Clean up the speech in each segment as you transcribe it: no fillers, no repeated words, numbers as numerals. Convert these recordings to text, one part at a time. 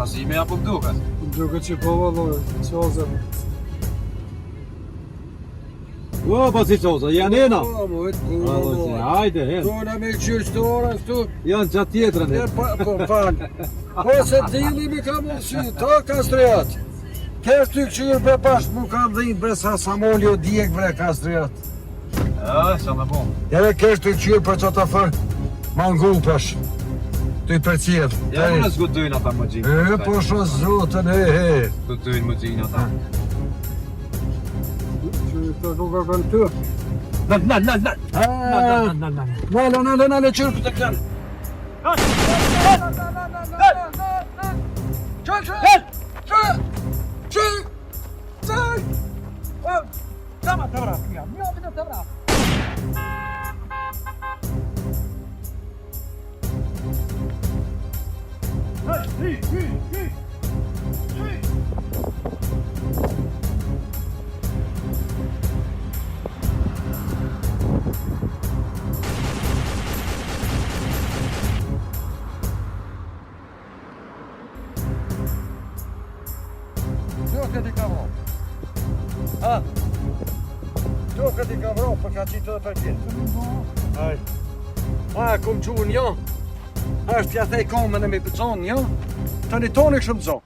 Shasime apo më duket? Më duket që po valloj, qoza. O, po si qoza, janë ena. Hajde, hen. Dona me qyshtora këtu. Janë gjatë tjetrën. Po fal. Po se dili mi ka mundësi, ta kastriat. Kesh ty këqyrë për pashtë mu kanë dhinë besa Samoli o djek bre kastriat. Ja, sa më bon. Edhe kesh ty këqyrë për që ta fër mangull pash. Ty për cjetë. Ja, më në zgudujnë ata më gjinë. Po shë zotën, he. Zgudujnë më gjinë ata. Që të kuka kanë të. Nale, qyrë për të kënë. Këtë i ka vro. Ha? Këtë i ka vro, për ka qitë dhe për tjetë. Aj. Kum qunë, jo. Ashtë ja thej komën e mi pëconë, jo. Të një tonë i shumë zonë.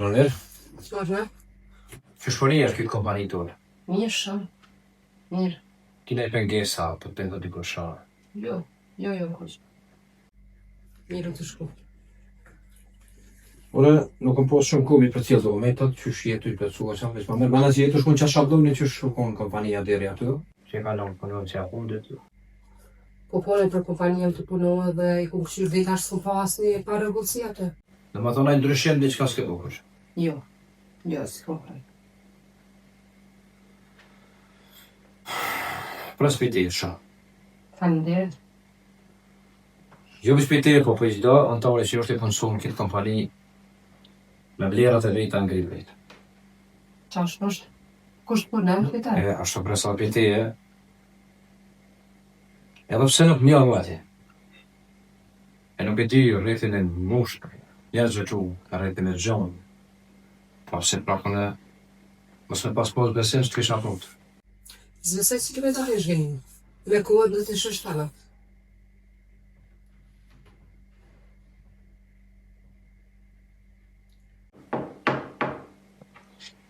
Rënir, Skojnë? që shpëri është këtë kompani tonë? Mirë shumë. Mirë. Ti ne pengesa, për të të dikur shara. Jo, kush. Mirë të shku. Ore, nuk më posë shumë kubi për cilë dokumentat, që shjetu i plëcua që veç më mërë. Mana si jetu shkun që shabdojnë që shkun kompania deri aty. Që ka në punon që akundet. Po pone për kompanijën të punohë dhe i ku këshyrë dhe i kashë shumë pas një pa regullësi atë. Dhe më thonaj ndryshem dhe qka s'ke bukush. Jo, s'ke bukush. Pra s'piti e shah. Faleminderit. Jo për s'piti e po për gjitha, antore që është i punësu në këtë kompani me vlerat e vejta ngri vejtë. Qa është? Kush të punë në këtë? Ashtu presa piti e. Edhe pse nuk mjallë mu ati. E nuk e di rrethin e mushk, njerëz që ka rrethin e gjonë. Po se prakën e mos me pas posë besim së të kisha punë. Zvesaj si kime të hesh gjenin. Me kohët dhe të shështala.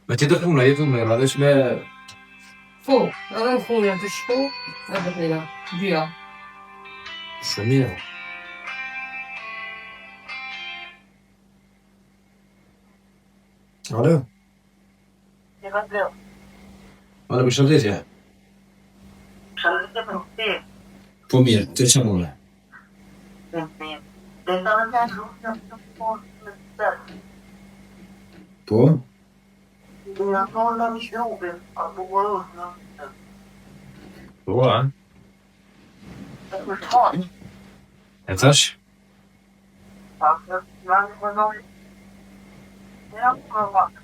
Me ti të puna, jetu me radhës me... Po, edhe në funja të shku, edhe të njëna, dyja. Shumë mirë. Alo? Alo, për shëndetje. Shëndetje për ti. Po mirë, të që mune? Mirë. Dhe të në të shumë të posë në të tërë. Po? Dhe në tonë në një shrubin, a bukurus në të tërë. Po, a? Dhe për tonë. E tash? Pa të në një përdojë. Dhe në përvakë.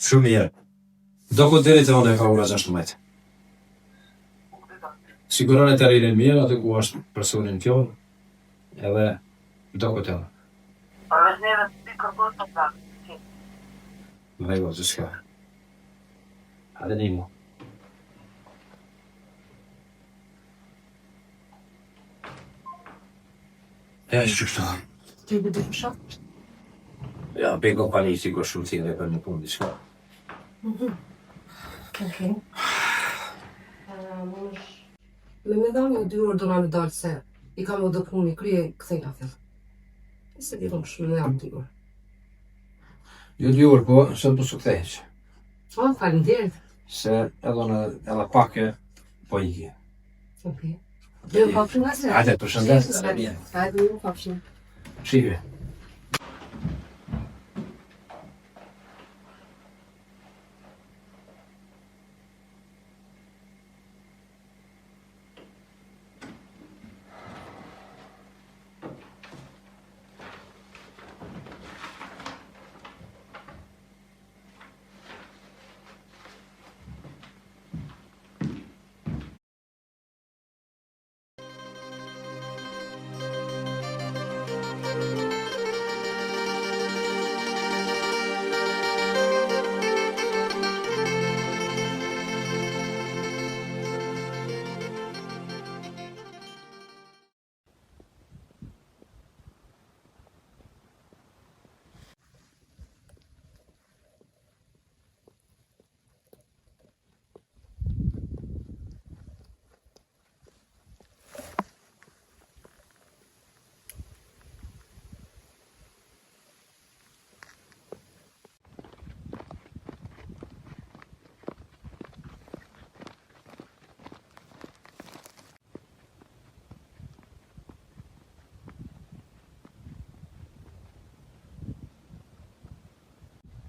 Shumë mirë. Do këtë deri të one ka ura 16. Siguron e të rririn mirë, atë ku është personin fjollë, edhe do këtë edhe. Për neve të ti kërkos të prakë. Dhe go, që s'ka. Hade një mu. Ja, që qështu. Ti dhe dhe fëshat? Ja, për kompani sigur shumë tjene për një punë diska. Okej. Me me dha një 2 orë do nga me dalë se i kam o do puni krye këthejnë afer. E se di rëmë shumë me jam 2 orë. Jo 2 orë, po, se të pësë këthejsh. O, faleminderit. Se edhe pake, po i kje. Okej. Dhe më papshin nga se? Hajde, përshëndet. Hajde, më papshin. Shive.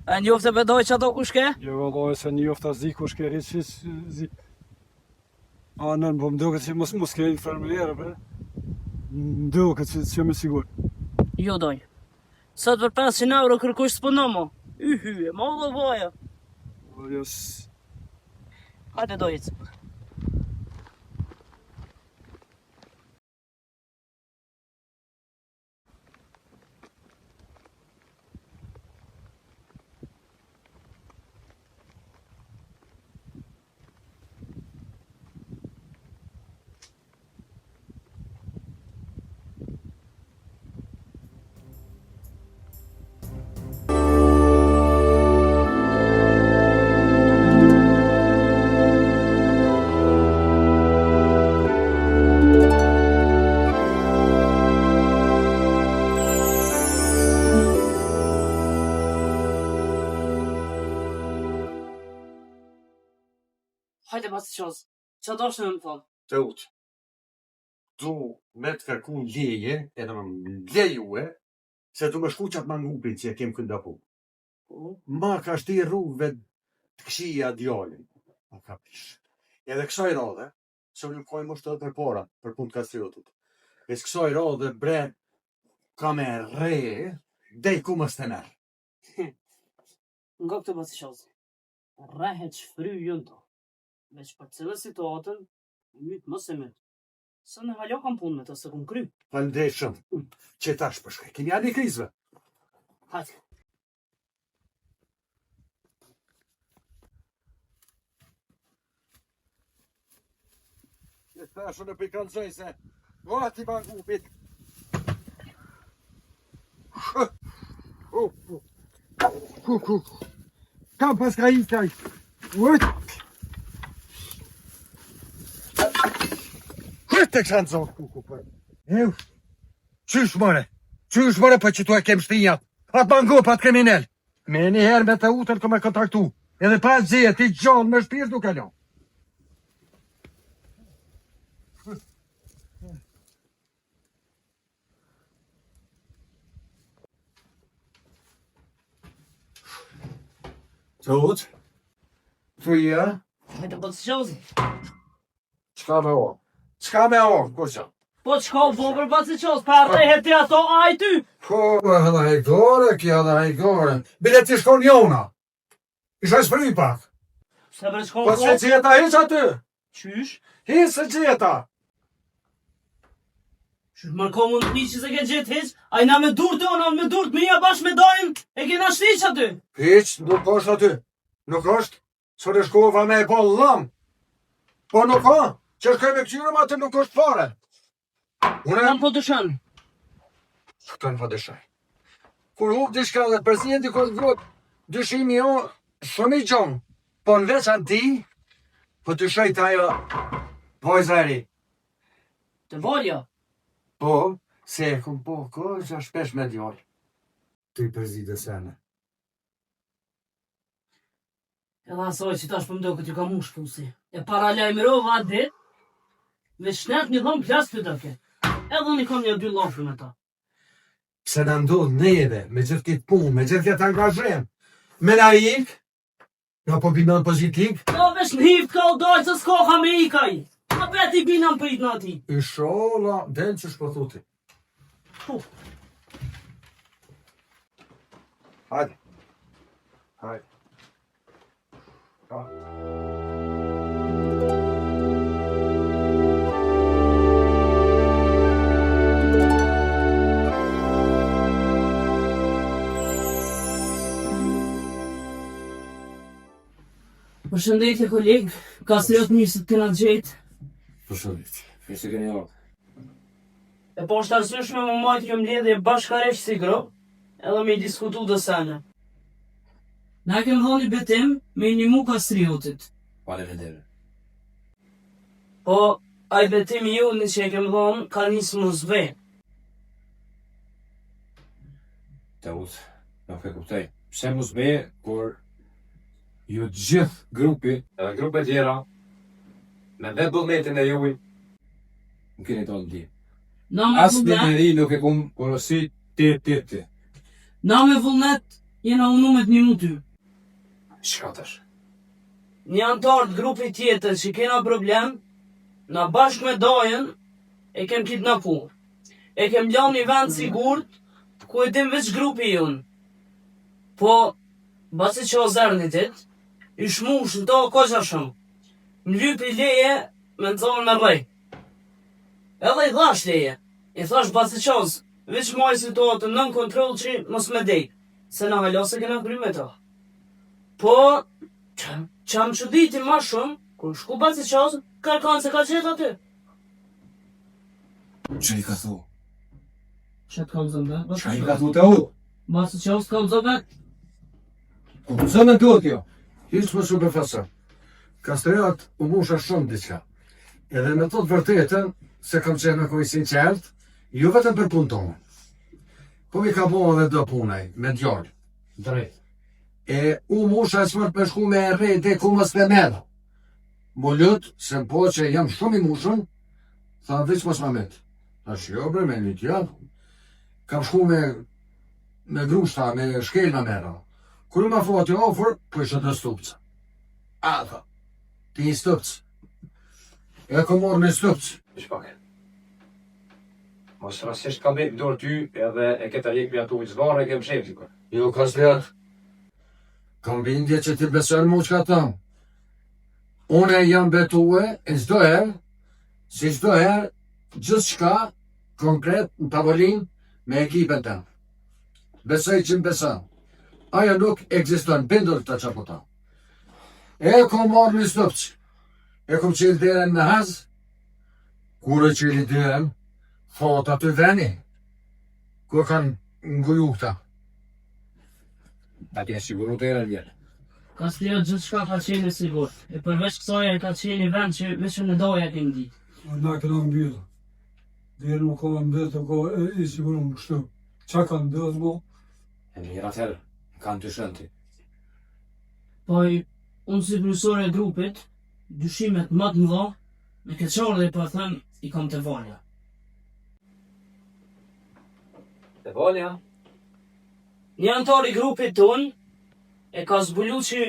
A njofte bedoj që ato kush ke? Jo, vallaj, se njofta zi kush ke hiç zi. Anën, po më duket që mos ke infermierë, bre. Më duket që me sigur. Jo doj. Sot për 500 euro kërkush s'punon mo. Hyje, ma u dhovaja. Po jos. Hajde dojit. Hajde pas qoz. Qa do shë me më thonë? Të utë. Du me të kërku leje, edhe më lejue, se du me shku qatë mangupin që e kem këndapu. Ma ka shti rrugëve të këshia djallin. Ma ka pish. Edhe kësaj radhe, se unë kojmë është edhe për para, për punë të kastriotut. E së kësaj radhe, bre, ka me re, dej ku më stener. Nga këtë pas qoz. Rehet shfry jënë to. Veç për cilë situatën, mytë mos e mytë. Së në halo kam punë me të se kum kry. Falëndeshëm, që tash përshkaj, kemi ani krizve. Hajde. E thashë në pikanëzoj se, gati mangupit. Kam pas ka i kaj. Të kësanë zonë kuku për. Eu, qysh mëre për që tu e kem shtinjat. Atë mangopat kriminell. Me njëherë me të utër këmë e kontaktu. Edhe pas gjë, ti gjonë me shpirë duke ljo. Të utë? Fëja? Hajde pas qozi. Qka me o? Qka me o, kusha? Po qka u bo për pas qoz, pa rehet ti ato aj ty. Po, edhe hajgore, kja edhe hajgore. Bile ti shkon jona. Isha shpëry pak. Se për shko Po që gjeta hiq aty? Qysh? Hiq se gjeta. Qysh mërko mund një që se ke gjithë hiq, a i na me dur të ona me dur të mija bashkë me dojmë, e kena shtiq aty. Hiq, nuk është aty. Nuk është. Së në shkova me e bo lam. Po nuk ka. Që shkoj me këqyrëm atë nuk është fare. Kam po dëshën. Shkën po dëshaj. Kur huk dishka dhe të përzinë dikos vot, dyshimi jo shumë i gjonë. Po në veç anë ti, po dyshoj të ajo vojza e ri. Të volja. Po, se e kum po që shpesh me djallë. Ty përzi dhe sene. Edhe asoj që tash për mdo këtë ju ka mush pusi. E para lajmërova atë dit, me shnet një dhëm plas të dëke. Edhe një kom një 2 lofë me ta. Pse në ndodhë neve, me gjithë këtë punë, me gjithë këtë angazhem, me na ik, na po binan pozitiv, Do vesh në hift ka u dojtë se s'koha me ikaj. A beti binan prit në ati. i shola, den që shpëthuti. Po. Hajde. Hajde. Ka. Përshëndetje kolegë, ka sërët njësë të këna gjetë. Përshëndetje. Ishte keni orë. E po është arsyeshme më majtë kjo mbledhje bashkaresh si gro, edhe me i diskutu dhe sene. Na kem dhoni betim me një mu kastriotit. Faleminderit. Po, aj betimi ju në që e kem dhonë ka njësë më zve. Të utë, nuk e kuptoj. Pse mos be, kur ju gjithë grupi, edhe grupe tjera, me dhe bëllmetin e juj, nuk keni tonë ti. Na me As një vullnet, njeri nuk e kumë porosi ti. na me vullnet, jena unu me të një mu ty. Çka tash? Një antar të grupit tjetër që kena problem, na bashkë me dojën, e kem kidnapu. E kem lënë një vend sigurt, ku e dim veç grupi jonë. Po, basi që o zërnitit, i shmush në to koqa shumë. Më lypi leje me në zonë me rrej. Edhe i dhash leje. I thash basi qoz, veç moj situatë nën kontrol që mos me dej, se na halose kena kry me to. Po, që më qëditi ma shumë, kur shku basi qoz, kërkan se ka qetë aty. Që i ka thu? Që të kam zëmbe? Që i ka thu të u? Basi qoz kam zëmbe? Po pëse me duhet jo? Hiç më shumë përfasa. Kastreat u musha shumë diçka. Edhe me thot vërtetën, se kam qenë me kojë sinqert, jo vetëm për punë tonë. Po mi ka bo edhe do punaj, me djallë. Drejt. E u musha që mërë përshku me erre dhe ku mës me merë. Më lutë, se më po që jam shumë i mushën, tha veç mës më metë. Ta shjo bre me një tjatë. Kam shku me grushta, me shkel me mera. Kërë ma thua t'jo ofër, po ishte të stupca. A, tha, ti një stupc. E kom morë me stupc. Shpake. Mos rasisht ka me dorë ty edhe e këta jek me ato vizvarë e kem shepti kër. Jo, Kastreat, kam bindje që ti besën mu që ka thamë. Une jam betue, e çdo herë, si çdo herë, gjithë shka, konkret, në tavolin, me ekipën të. Besoj që më besan. Aja nuk ekziston, bindur të që po ta. E kom marrë një stupç. E kom qilë deren me haz. Kur e qilë deren, thot aty veni. Kur kanë nguju këta. A ti e siguru të erë vjerë. Kastria gjithë shka ka qenë e sigur. E përveç kësaj e ka qenë i vend që vishë në doja kem ditë. Na këna mbyllë. Dherë më ka mbyllë të ka i sigurë më kështu. Qa ka mbyllë mo? E mirë atëherë, kanë të shënti. Po unë si kryesore e grupit, dyshimet më të mëdha, me keqarë dhe për thënë, i kam të valja. Të volja? Një antar i grupit tonë, e ka zbulu që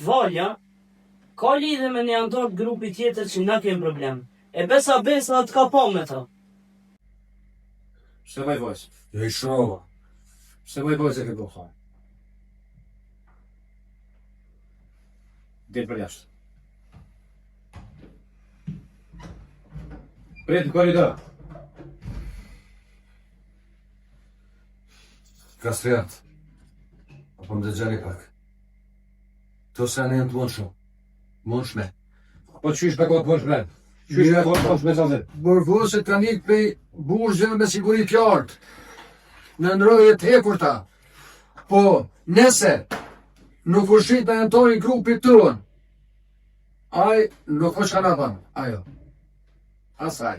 valja, ka lidhe me një antar të grupit tjetër që na kemë problem. E besa të ka po me ta. Shte vaj vojës? Jo i shrova. Shte vaj vojës e ke bëha? Dhe për jashtë. Pretë koridor. Kastreat, apo më dëgjani pak. To se anë jenë të mund shumë. Mund shme. Po qysh për kohë të vëshme? Qysh për kohë të vëshme zazit? Borgoset kanë ikë pej burgjeve me sigurit lartë. Në ndroje të hekurta. Po, nese, nuk ushit me antori grupit tënë. Aj, nuk është ka në banë, ajo. Asaj.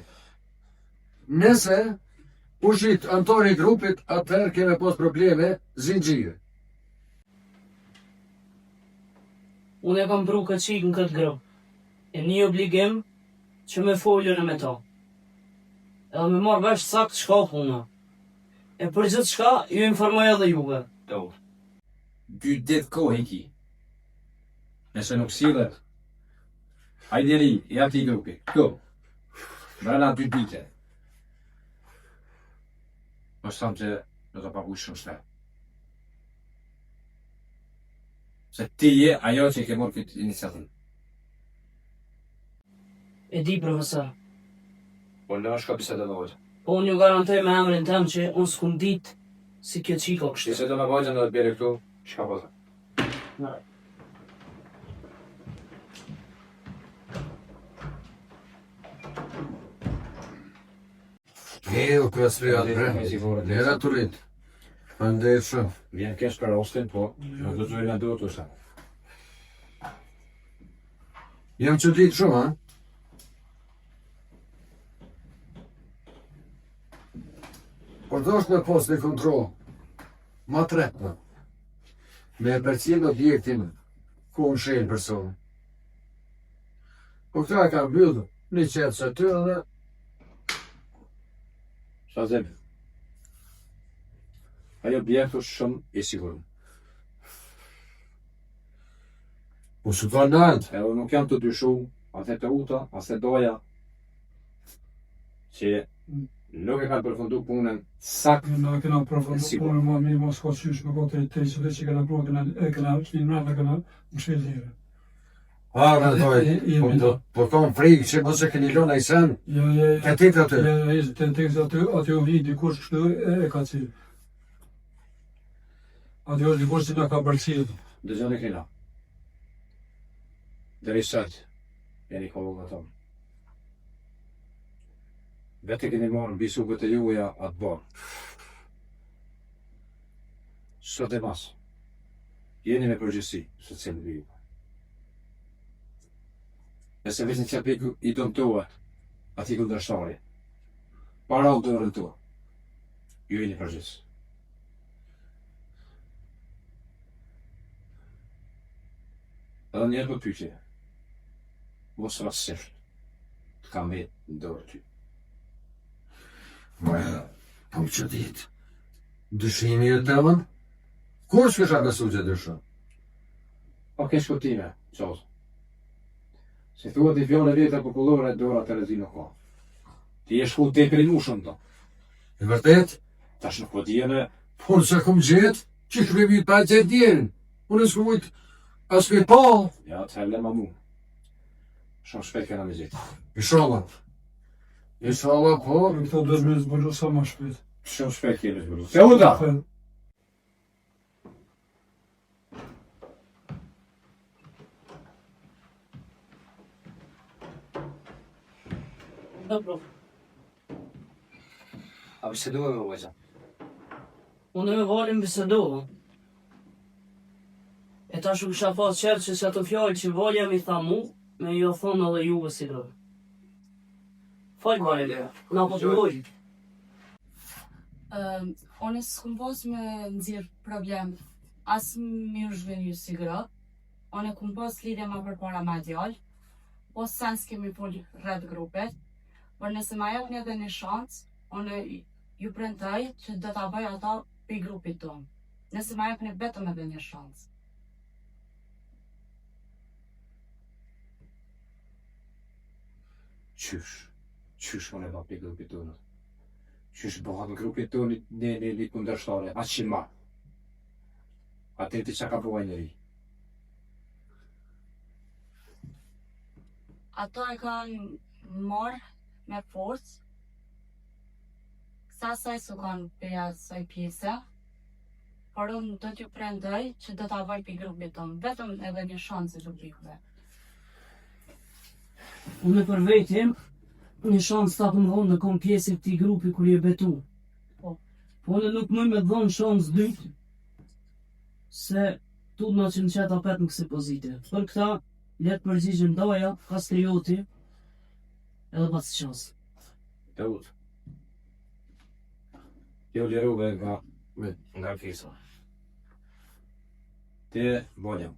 Nese, ushit antori grupit, atëherë keme pos probleme zingjire. Unë e kam pru këtë qikë në këtë grupë. E një obligim që me folën e me ta. Edhe me marrë vesh sakt shka puna. E për gjithë shka, ju informoj edhe juve. Do. 2 ditë kohë i ki. Nëse nuk sillet, hajderi, i ati grupi. Këtu. Brana 2 dite. Mos thamë që do të pagush shumë shpe. Se ti je ajo që i ke morë këtë iniciativë. E di, profesor. Po në është ka bisedë në vojtë. Po unë ju garantoj me emrin tem që unë s'kum ditë si kjo qiko kështë. Bisedë në vojtë në të bjerë këtu, shka po të? Jo, Kastreat, bre. Lera të rritë. Faleminderit shumë. Vjen kesh për rostin, po nuk do të vjen duhet të sa. Jam çudit shumë, ha? Por dosh me pos në kontrol. Ma tretna. Me përcjell objektin ku unë shenjë personin. Po këta e kam mbyllë një qetë së ty dhe Sa zemë. Ajo bjerë është shumë i sigurëm. Po së ka nalt. Edhe unë nuk jam të dyshu, atë të uta, as e doja, që nuk e kanë përfundu punën sakt. Na kena profundu Sigur. punën më mirë, mos ka qysh me kote të ishte që kena prunë, kena qenë mrapa, kena më shkel lirë. Ha, në doj. Po kam frikë që mos e keni lënë ai sen. Ka ti aty. Të tekst aty u vi dikush kështu e ka cilë. Aty është dikush që na ka bërcilë. Dëgjoni kena. Deri sot, jeni kohë tonë. Vete keni marrë bisugët e juja atë barë. Sot e mas, jeni me përgjësi, së cilë vi ju. Nëse vetë që piku i dëmtua, ati kundërshtari, para u dërën tua, ju jeni përgjësi. Edhe njerë për pyqe, mos rasisht, të kam vetë në dorë ty. Po që ditë. Dëshimi e temën? Kur s'kësha besu që dëshë? Po ke shkotime, qozë. Se thua t'i fjone vjetë popullore, dora të rezi nuk ka. Ti e shku te prinushën të. E vërtet? Tash nuk po t'jene, Po nëse kom gjetë, që shkrimi pa që djerin. Unë s'ku mujtë as me pa. ja të helle ma mu. Shumë shpejt kena me gjithë. Inshallah. Inshallah, po. Në këto dërë me zbëllu sa ma shpet. Shumë shpejt kena zbëru. Se u da! Dobro. A biseduhe me vojqa? Unë me valim bisedohë. E ta shu kësha pas qërë që ato fjallë që valja mi tha mu, me jo thonë edhe juve si do. Falë valja, na po të lojë. Unë s'kum pas me nxirr problem, as mi u zhvenju si gra, unë kum pas lidhje ma përpara me djalë, po sens kemi pol rreth grupet, por nëse ma jep një dhe një shansë, unë ju premtoj që do ta bëj ata për grupit tonë. Nëse ma jep një vetëm edhe një shansë. Qysh unë e ba për grupit tonë? Qysh bëhat në grupit tonë një kundërshtare, atë që ma. Atë ti që ka bëvaj njëri. Ato e kanë marrë me forcë, sa saj su kanë përja saj pjese, por unë do t'ju prendoj që do t'a vaj për grupit tonë, vetëm edhe një shansë të grupve. Unë për vetim, një shansë ta të më dhonë në kom pjesë këti grupi kër je betu. Po. Po unë nuk më me dhonë shansë dytë, se tu në që në qëta apet në kësi pozite. Për këta, letë përgjigjën doja, kastrioti, edhe pas qasë. Të utë. Jo liruve nga fisa. Ti, voljam,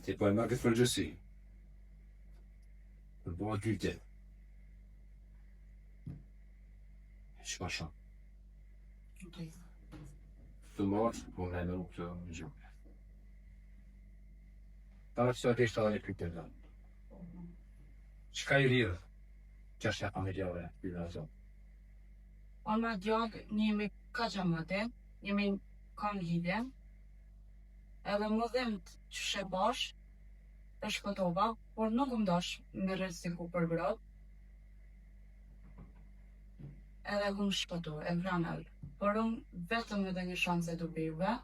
ti po e marrë këtë përgjësi. Për bëha ty ti. Shka shak. Të marrë, po në e në rukë të në gjëmë. Ta që të ishtë edhe një pyte të. Qka i rrë? Qashtja familjare, i dhe zonë. Unë me djallë njemi ka që më të, njemi kam lidhje, edhe më dhimt që shë bash, e shkotova, por nuk më dash me rresiku për gratë, edhe ku më shkotu, e vranel, por unë vetëm edhe një shansë e të bive,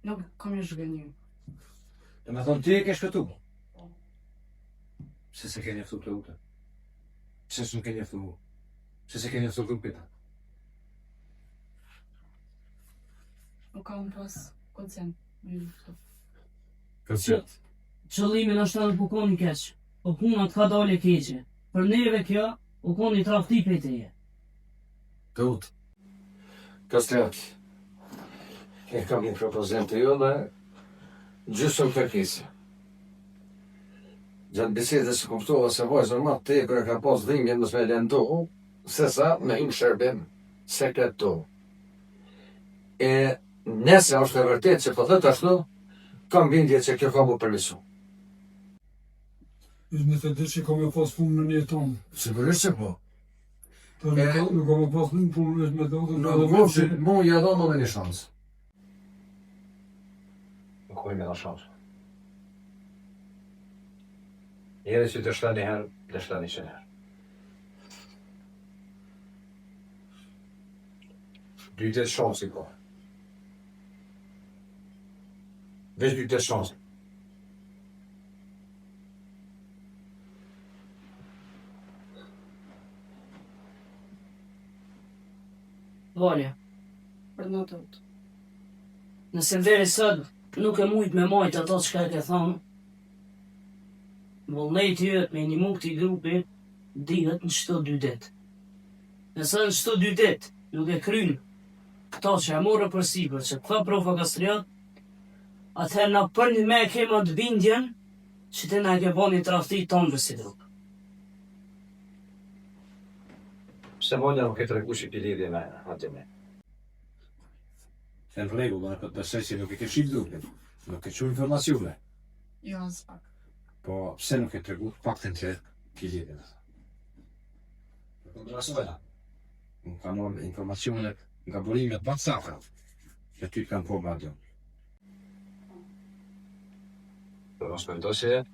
nuk kom një zhgënju. Dhe me thonë ti e ke shkëtu? Se se ke njeftu të ute? Se se nuk ke njeftu mu? Se se ke njeftu grupit? Nuk kam pas koncent me njëftu. Kësjet. Qëllimin është edhe pukoni keq, po puna të ka dole keqe. Për neve kjo, u koni trafti për teje. Të utë. Kësjet. E kam një propozim të ju dhe gjysëm kërkisë. Gjatë bisedës së kuptova se vajzën ma të e kërë ka pas dhimbje nësë me lëndu, se sa me im shërbim sekret tu. E Nëse është e vërtet që po thot ashtu, kam bindje që kjo ka bu përmisu. Me të di që kam e pas punë në një tonë. Sigurisht që po. Nuk kam e pas punë me do Mu ja dhonë edhe një shansë. Nuk kojmë edhe shansë. Njëri që të shta një herë, të shta një qenë herë. Dytet shansë i ko. Veç dytet shansë. Valja, Për në tëtë. nëse në veri sot nuk e mujt me majtë ato që ka e ke thonë, vullneti jëtë me një muk t'i grupi, dihet në çdo 2 ditë. Nëse në çdo 2 ditë nuk e krynë këto që e morë për sipër, që këta profa kastriat, atëherë na për një me kema të bindjen që te na e ke bo një trafti tonë për si grup. Pse Valja nuk e të regu që pi lidhje me atë me. E në rregull, në këtë besoj që nuk e ke shqip grupin, nuk e që informacione. Jo, as pak. Po, pse nuk e të regu faktin që pi lidhje me. Në kontrasojna. Nuk ka morë informacionet nga burimet baksaka, që ty kanë po radio. Do mos mendo që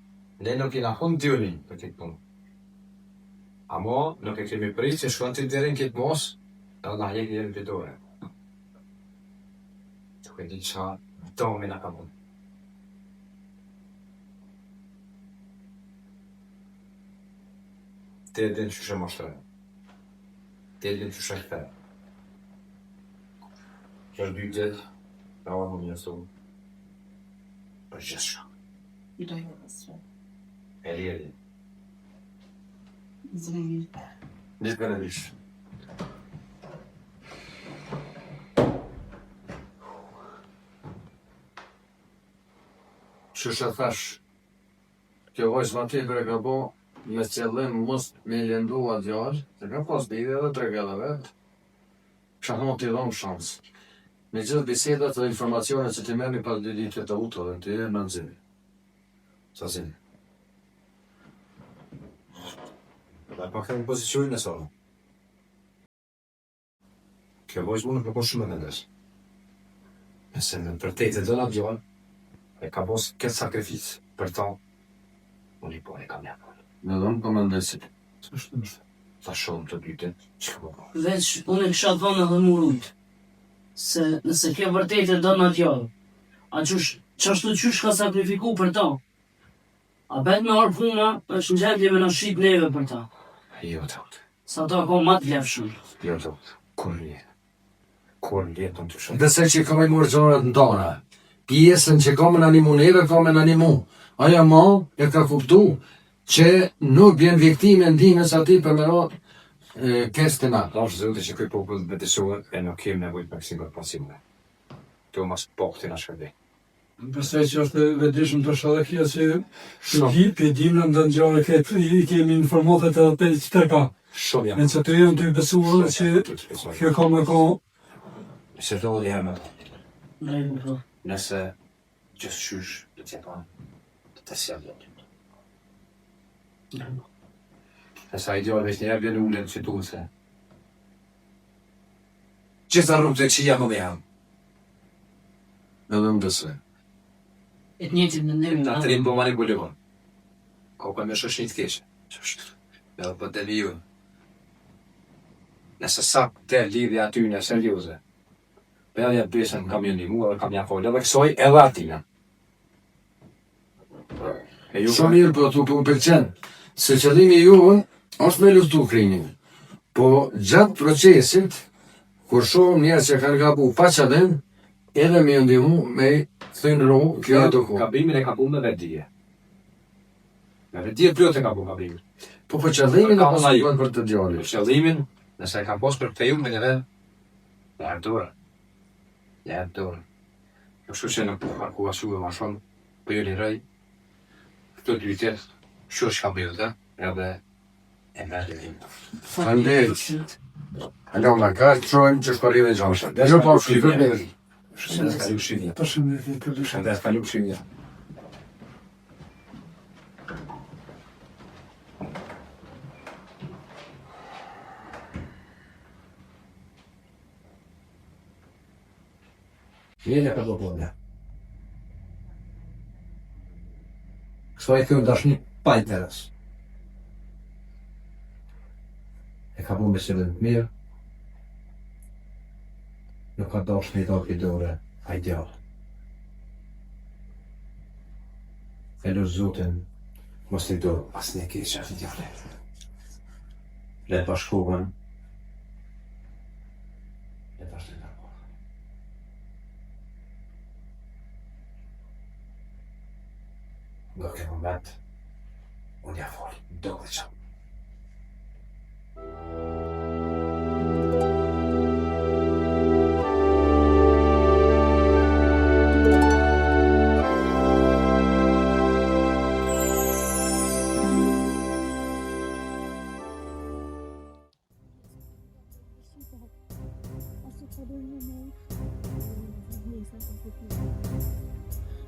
ne nuk i na hunë djurin për këtë punë. Amo nuk e kemi prit që shkon të dherin këtë mos, edhe na jeki dherin për dore. Nuk e di qa domi na ka mund. Te e din që shë mashtre. Te e din që shë këte. Që është 2 gjithë, da orë më njëstu. Për gjithë shë. Do jo pasre. E rjeri. Zrejnë. Një të gënërish. Që shë thash, kjo vojës ma tjetër e ka bo me qëllim mos me lëndu atë djarë, se ka pas bide dhe tregella vetë, që thonë t'i dhonë shansë. Me gjithë bisedat dhe informacionet që ti merrni pas 2 ditëve të utove, ti e në nëzimi. Sa zini. Da pa kemi pozicionin e sorë. Kjo vojës mu nuk më po shumë e mendes. Nëse në vërtetë dhe në djallë, e ka bos këtë sakrificë për ta, unë i po e kam janë. Në dhëmë për mendesit. Ta shumë të dytin, që ka po. Veç unë e kisha thonë edhe murujt, se nëse ke vërtetë do në djallë, a qashtu qysh ka sakrifiku për ta, a bet me arë puna është në gjendje me në shqip neve për ta. Jo të utë, Sa ta ka ma të lefshëm. jo të utë, kur një. Kur një të në të shumë. Dhe se që kam i morë gjonët në tona, pjesën që kam në animu neve, kam në animu. Aja ma e ka kuptu që nuk bjen viktime ndihmës ati për me ratë kesë të na. Ta është zëllë që këj popull dhe të suë e nuk kemë nevojt për kësim për pasimune. Të mas pohë të në shkërdi. Besoj që është e vedishëm për shallëkia që për dimë në ndëngjare këtë i kemi informatet edhe për që të ka. Shumë jam. E që të jenë të i besuar që kjo ka me ka Se të dhe jam e Drejnë nëse gjithë qysh të tjepan të sjallë të. Nësa ideal veç njerë bjene ullën që tu se. Gjitha rrugët që jam më jam. Edhe më besoj. E të njëtit në nërë Ta të rinë po manipulivon. Ko ka me shosh një të keqe. Edhe po të liju. Nëse sa të lidhja aty në serioze. Për edhe besën kam një një mua dhe kam një folë edhe kësoj edhe atina. E ju Shumë mirë, po tu po më pëlqen, se qëllimi juve është me luftu krinin. Po gjatë procesit, kur shumë njerë që kanë gabu pa qëllim, edhe me ndimu me thënë ru, kjo e të ku. Gabimin e ka bu me vetdije. Me vetdije plot e ka bu gabimin. Po për qëllimin e Ka pas ona ju. bën për të djallit. Për qëllimin, nëse e ka pos për këte ju me një dhe, ja e dorë. Ja e dorë. Kështu që nuk ku asu dhe ma shumë, për ju liraj, këto dy tjetë, shu është ka bëjë dhe, edhe e mërë dhe imë. Faleminderit. Alo, ma ka, trojmë që shparive gjashtë. Dhe jo pa shqipër, Shëndet, kalu shivja. Përshëndetje, këllë. Shëndet, kalu shivja. Vjenja ka dopoldne. Kështu e kjo dashni pa interes. E ka bu me qëllim të mirë. Nuk ka dash një dalë i dore a ideal. E lu Zotin, mos t'i do as një keqja ideale. Le bashkohen. Le bashkohen. Nga ke moment, unë ja fol, do dhe qam.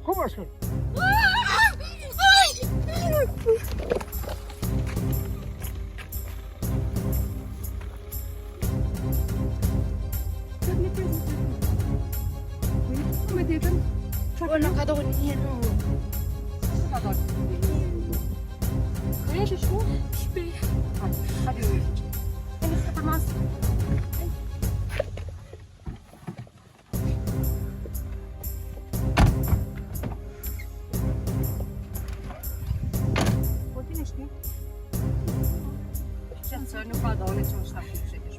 Kom maar, schat. Buona cadolina. Conhece o espelho? Cadê ele? Ele fica pra nós. Não pode dar, olha que não está aqui, chega a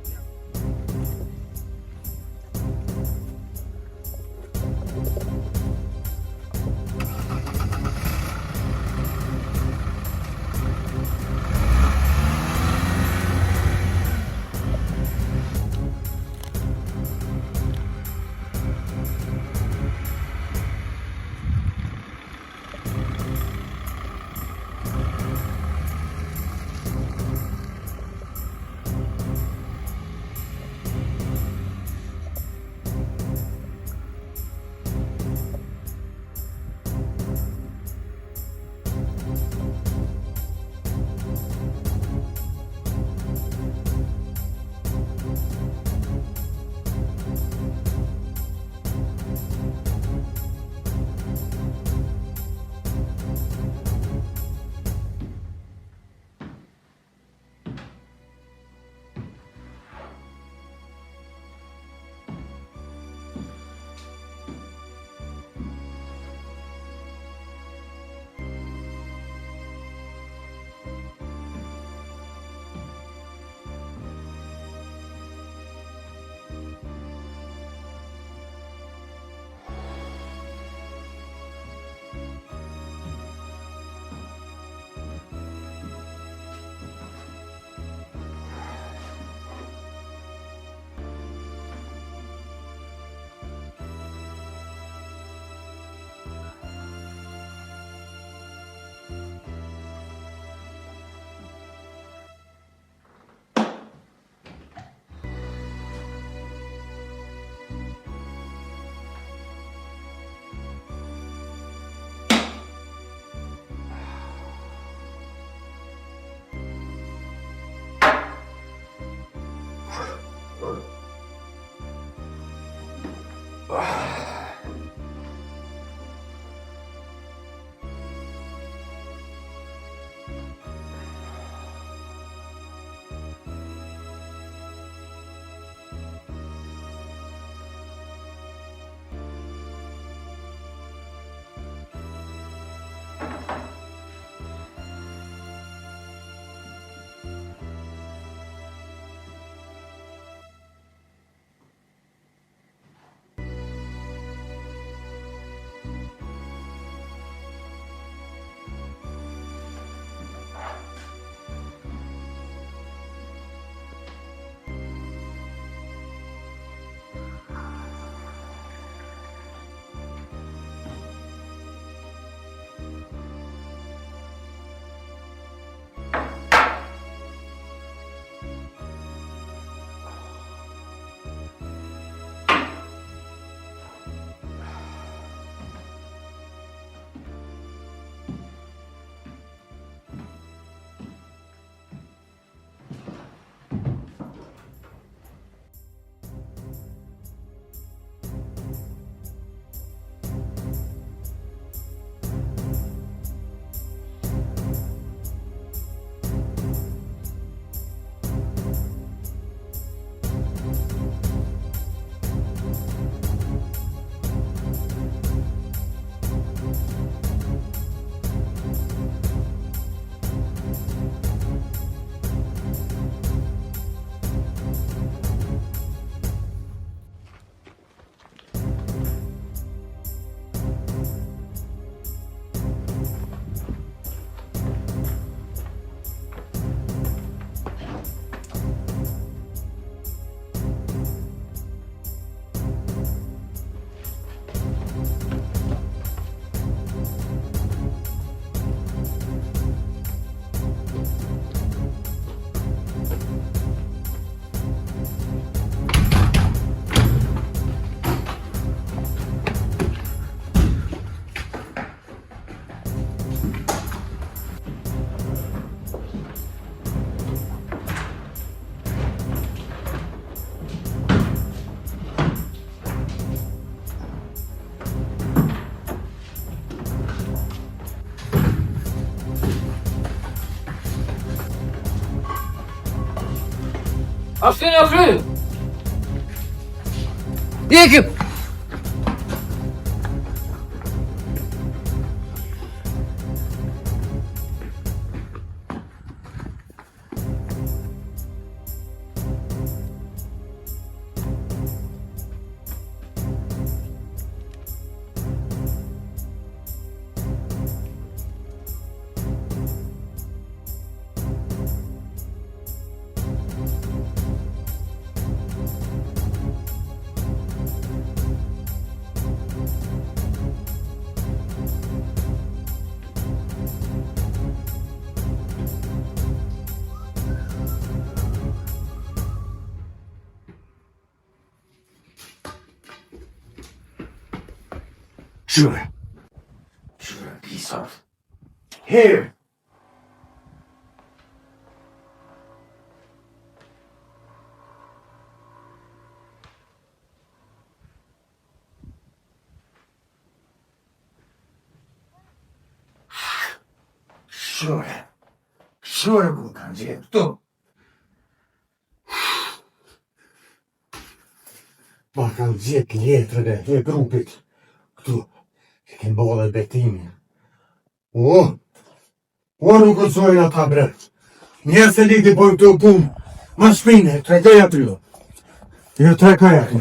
Ashtë në kry! Ikim! Sure. Sure, piece of. Here! Sure. Sure, bu kanë gjithë këtu. Ma kanë gjithë letrëve e grupit këtu. Që kemë bëllë e betimin. O nuk kësojnë ata bre. Njerë se liti pojnë të punë. Ma shpine, trekaj aty. Jo trekaj aty.